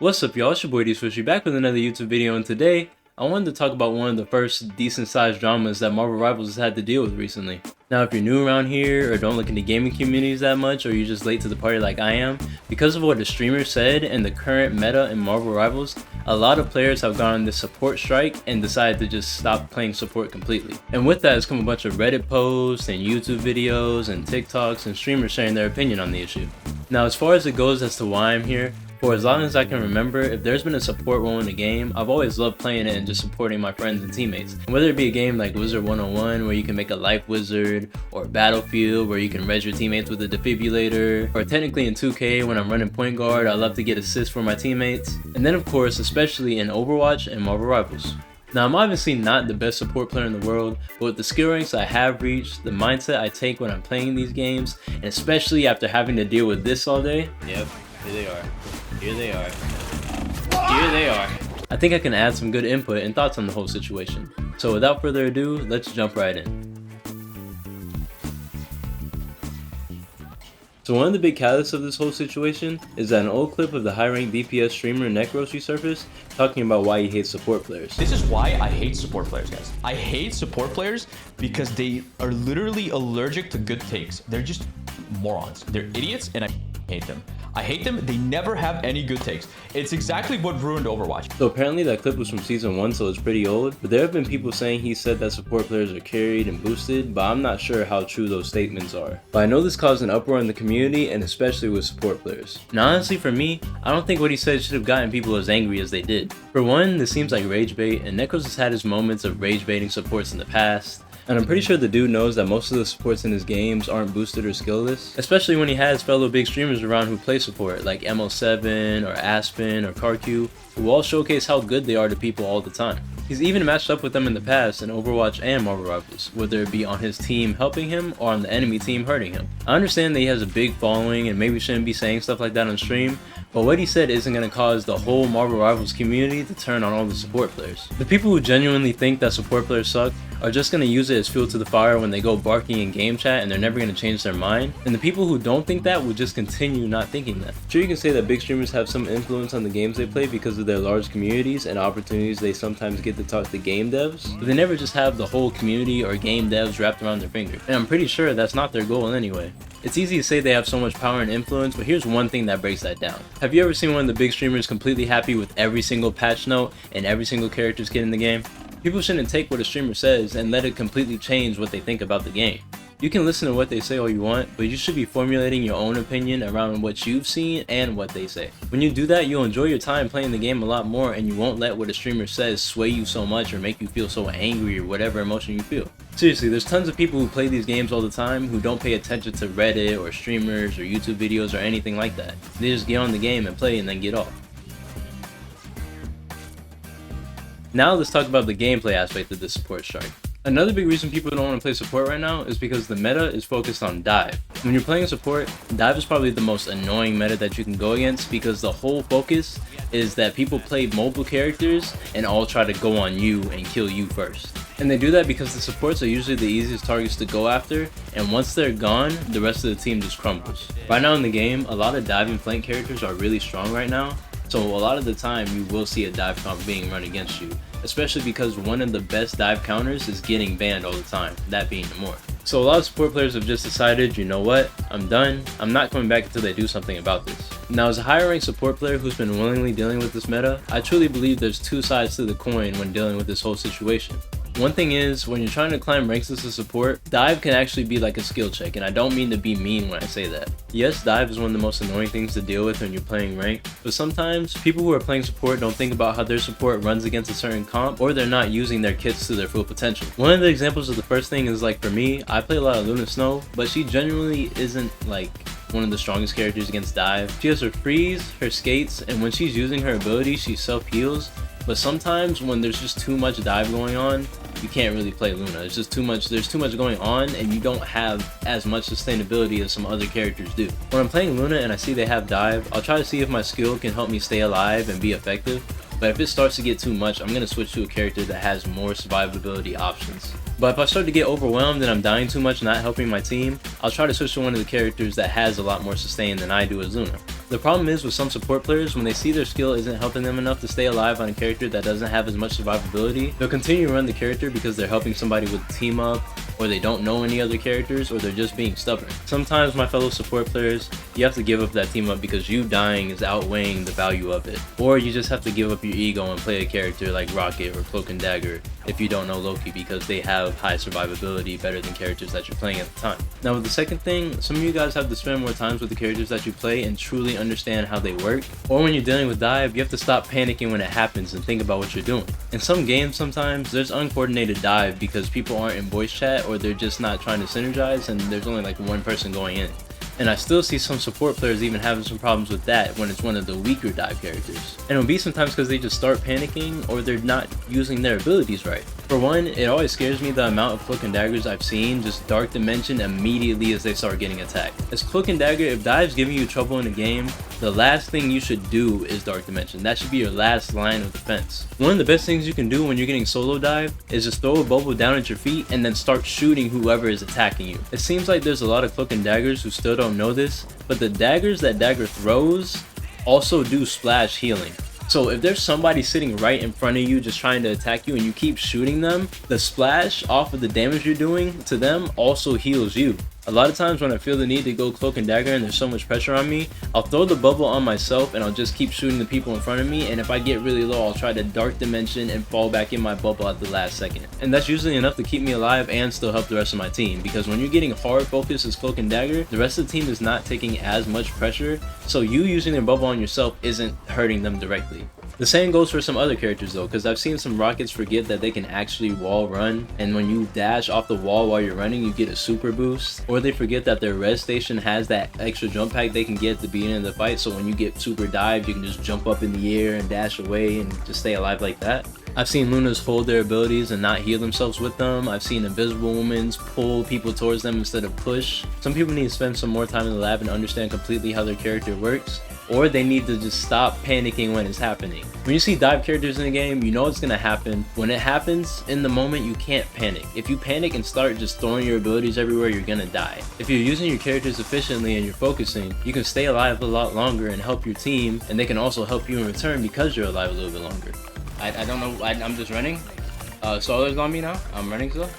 What's up y'all, it's your boy D-Swishy back with another YouTube video, and today I wanted to talk about one of the first decent sized dramas that Marvel Rivals has had to deal with recently. Now if you're new around here or don't look into gaming communities that much, or you're just late to the party like I am, because of what the streamer said and the current meta in Marvel Rivals, a lot of players have gone on this support strike and decided to just stop playing support completely. And with that has come a bunch of Reddit posts and YouTube videos and TikToks and streamers sharing their opinion on the issue. Now as far as it goes as to why I'm here, for as long as I can remember, if there's been a support role in a game, I've always loved playing it and just supporting my friends and teammates. And whether it be a game like Wizard 101 where you can make a life wizard, or Battlefield where you can res your teammates with a defibrillator, or technically in 2K when I'm running point guard, I love to get assists for my teammates. And then of course, especially in Overwatch and Marvel Rivals. Now I'm obviously not the best support player in the world, but with the skill ranks I have reached, the mindset I take when I'm playing these games, and especially after having to deal with this all day, yep, here they are. Here they are. Here they are. I think I can add some good input and thoughts on the whole situation. So without further ado, let's jump right in. So one of the big catalysts of this whole situation is that an old clip of the high-ranked DPS streamer Necros resurfaced talking about why he hates support players. This is why I hate support players, guys. I hate support players because they are literally allergic to good takes. They're just morons. They're idiots and I hate them. I hate them. They never have any good takes. It's exactly what ruined Overwatch. So apparently that clip was from season 1, so it's pretty old, but there have been people saying he said that support players are carried and boosted, but I'm not sure how true those statements are. But I know this caused an uproar in the community, and especially with support players. Now honestly for me, I don't think what he said should have gotten people as angry as they did. For one, this seems like rage bait, and Necros has had his moments of rage baiting supports in the past. And I'm pretty sure the dude knows that most of the supports in his games aren't boosted or skillless, especially when he has fellow big streamers around who play support like MO7 or Aspen or CarQ, who all showcase how good they are to people all the time. He's even matched up with them in the past in Overwatch and Marvel Rivals, whether it be on his team helping him or on the enemy team hurting him. I understand that he has a big following and maybe shouldn't be saying stuff like that on stream, but what he said isn't going to cause the whole Marvel Rivals community to turn on all the support players. The people who genuinely think that support players suck are just going to use it as fuel to the fire when they go barking in game chat and they're never going to change their mind, and the people who don't think that will just continue not thinking that. Sure, you can say that big streamers have some influence on the games they play because of their large communities and opportunities they sometimes get to talk to game devs, but they never just have the whole community or game devs wrapped around their finger, and I'm pretty sure that's not their goal anyway. It's easy to say they have so much power and influence, but here's one thing that breaks that down. Have you ever seen one of the big streamers completely happy with every single patch note and every single character skin in the game? People shouldn't take what a streamer says and let it completely change what they think about the game. You can listen to what they say all you want, but you should be formulating your own opinion around what you've seen and what they say. When you do that, you'll enjoy your time playing the game a lot more, and you won't let what a streamer says sway you so much or make you feel so angry or whatever emotion you feel. Seriously, there's tons of people who play these games all the time who don't pay attention to Reddit or streamers or YouTube videos or anything like that. They just get on the game and play and then get off. Now let's talk about the gameplay aspect of this support strike. Another big reason people don't want to play support right now is because the meta is focused on dive. When you're playing support, dive is probably the most annoying meta that you can go against because the whole focus is that people play mobile characters and all try to go on you and kill you first. And they do that because the supports are usually the easiest targets to go after, and once they're gone, the rest of the team just crumbles. Right now in the game, a lot of dive and flank characters are really strong right now, so a lot of the time you will see a dive comp being run against you, especially because one of the best dive counters is getting banned all the time, that being the Morph. So a lot of support players have just decided, you know what, I'm done, I'm not coming back until they do something about this. Now as a higher ranked support player who's been willingly dealing with this meta, I truly believe there's two sides to the coin when dealing with this whole situation. One thing is, when you're trying to climb ranks as a support, dive can actually be like a skill check, and I don't mean to be mean when I say that. Yes, dive is one of the most annoying things to deal with when you're playing ranked, but sometimes people who are playing support don't think about how their support runs against a certain comp, or they're not using their kits to their full potential. One of the examples of the first thing is like for me, I play a lot of Luna Snow, but she genuinely isn't like one of the strongest characters against dive. She has her freeze, her skates, and when she's using her ability, she self-heals. But sometimes when there's just too much dive going on, you can't really play Luna. There's just too much going on, and you don't have as much sustainability as some other characters do. When I'm playing Luna and I see they have dive, I'll try to see if my skill can help me stay alive and be effective. But if it starts to get too much, I'm going to switch to a character that has more survivability options. But if I start to get overwhelmed and I'm dying too much not helping my team, I'll try to switch to one of the characters that has a lot more sustain than I do as Luna. The problem is with some support players, when they see their skill isn't helping them enough to stay alive on a character that doesn't have as much survivability, they'll continue to run the character because they're helping somebody with the team up, or they don't know any other characters, or they're just being stubborn. Sometimes, my fellow support players, you have to give up that team up because you dying is outweighing the value of it. Or you just have to give up your ego and play a character like Rocket or Cloak and Dagger if you don't know Loki, because they have high survivability better than characters that you're playing at the time. Now with the second thing, some of you guys have to spend more times with the characters that you play and truly understand how they work. Or when you're dealing with dive, you have to stop panicking when it happens and think about what you're doing. In some games sometimes, there's uncoordinated dive because people aren't in voice chat or they're just not trying to synergize and there's only like one person going in. And I still see some support players even having some problems with that when it's one of the weaker dive characters. And it'll be sometimes because they just start panicking or they're not using their abilities right. For one, it always scares me the amount of Cloak and Daggers I've seen just Dark Dimension immediately as they start getting attacked. As Cloak and Dagger, if dive's giving you trouble in a game, the last thing you should do is Dark Dimension. That should be your last line of defense. One of the best things you can do when you're getting solo dive is just throw a bubble down at your feet and then start shooting whoever is attacking you. It seems like there's a lot of Cloak and Daggers who still don't know this, but the daggers that Dagger throws also do splash healing. So if there's somebody sitting right in front of you just trying to attack you and you keep shooting them, the splash off of the damage you're doing to them also heals you. A lot of times when I feel the need to go Cloak and Dagger and there's so much pressure on me, I'll throw the bubble on myself and I'll just keep shooting the people in front of me, and if I get really low, I'll try to Dark Dimension and fall back in my bubble at the last second. And that's usually enough to keep me alive and still help the rest of my team, because when you're getting hard focus as Cloak and Dagger, the rest of the team is not taking as much pressure, so you using their bubble on yourself isn't hurting them directly. The same goes for some other characters though, because I've seen some Rockets forget that they can actually wall run, and when you dash off the wall while you're running, you get a super boost. Or they forget that their res station has that extra jump pack they can get at the beginning of the fight, so when you get super dive, you can just jump up in the air and dash away and just stay alive like that. I've seen Lunas hold their abilities and not heal themselves with them. I've seen Invisible Women's pull people towards them instead of push. Some people need to spend some more time in the lab and understand completely how their character works, or they need to just stop panicking when it's happening. When you see dive characters in the game, you know it's gonna happen. When it happens, in the moment, you can't panic. If you panic and start just throwing your abilities everywhere, you're gonna die. If you're using your characters efficiently and you're focusing, you can stay alive a lot longer and help your team, and they can also help you in return because you're alive a little bit longer. I don't know, I'm just running. Solar's on me now, I'm running still.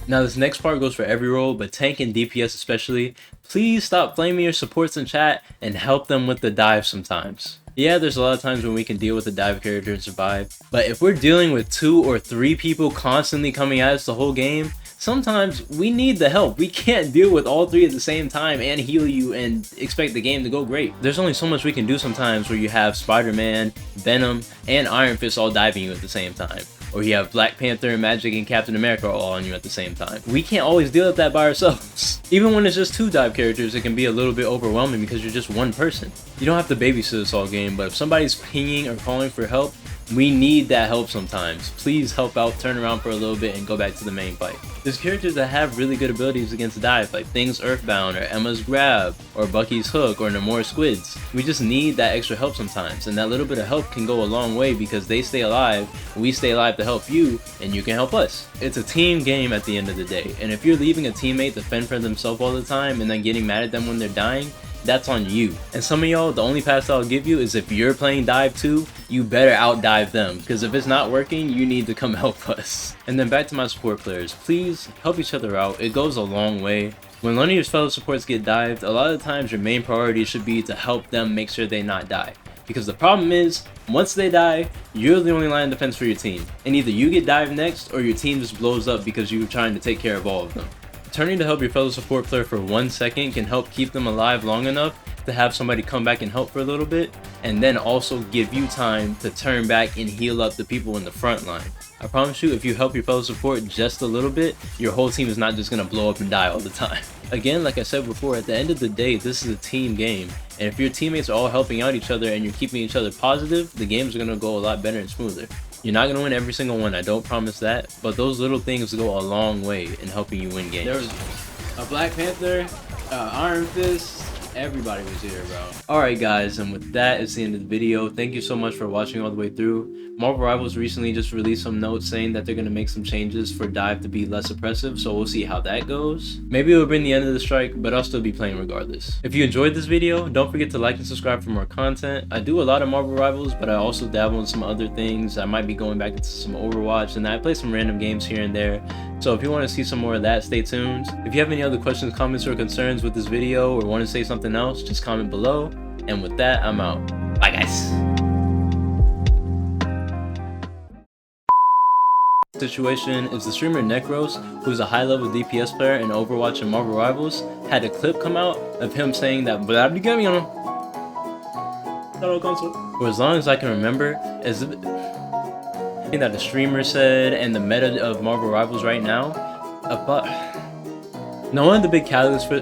Now this next part goes for every role, but tank and DPS especially. Please stop flaming your supports in chat and help them with the dive sometimes. Yeah, there's a lot of times when we can deal with the dive character and survive, but if we're dealing with 2 or 3 people constantly coming at us the whole game, sometimes we need the help. We can't deal with all 3 at the same time and heal you and expect the game to go great. There's only so much we can do sometimes where you have Spider-Man, Venom, and Iron Fist all diving you at the same time. Or you have Black Panther, Magic, and Captain America all on you at the same time. We can't always deal with that by ourselves. Even when it's just 2 dive characters, it can be a little bit overwhelming because you're just one person. You don't have to babysit this all game, but if somebody's pinging or calling for help, we need that help sometimes. Please help out, turn around for a little bit, and go back to the main fight. There's characters that have really good abilities against dive, like Thing's Earthbound, or Emma's Grab, or Bucky's Hook, or Nemora's Squids. We just need that extra help sometimes, and that little bit of help can go a long way because they stay alive, we stay alive to help you, and you can help us. It's a team game at the end of the day, and if you're leaving a teammate to fend for themselves all the time and then getting mad at them when they're dying, that's on you. And some of y'all, the only pass I'll give you is if you're playing dive too, you better out dive them, because if it's not working, you need to come help us. And then back to my support players, please help each other out. It goes a long way. When one of your fellow supports get dived, a lot of times your main priority should be to help them make sure they not die. Because the problem is, once they die, you're the only line of defense for your team. And either you get dived next, or your team just blows up because you were trying to take care of all of them. Turning to help your fellow support player for 1 second can help keep them alive long enough to have somebody come back and help for a little bit, and then also give you time to turn back and heal up the people in the front line. I promise you, if you help your fellow support just a little bit, your whole team is not just gonna blow up and die all the time. Again, like I said before, at the end of the day, this is a team game, and if your teammates are all helping out each other and you're keeping each other positive, the games are gonna go a lot better and smoother. You're not going to win every single one, I don't promise that, but those little things go a long way in helping you win games. There was a Black Panther, Iron Fist, Everybody was here, bro. Alright guys, and with that, it's the end of the video. Thank you so much for watching all the way through. Marvel Rivals recently just released some notes saying that they're going to make some changes for Dive to be less oppressive, so we'll see how that goes. Maybe it'll bring the end of the strike, but I'll still be playing regardless. If you enjoyed this video, don't forget to like and subscribe for more content. I do a lot of Marvel Rivals, but I also dabble in some other things. I might be going back into some Overwatch, and I play some random games here and there. So if you want to see some more of that, stay tuned. If you have any other questions, comments, or concerns with this video, or want to say something else, just comment below. And with that, I'm out. Bye guys. Situation is the streamer Necros, who's a high-level DPS player in Overwatch and Marvel Rivals, had a clip come out of him saying that for as long as I can remember, as thing that the streamer said and the meta of Marvel Rivals right now, no one of the big catalysts for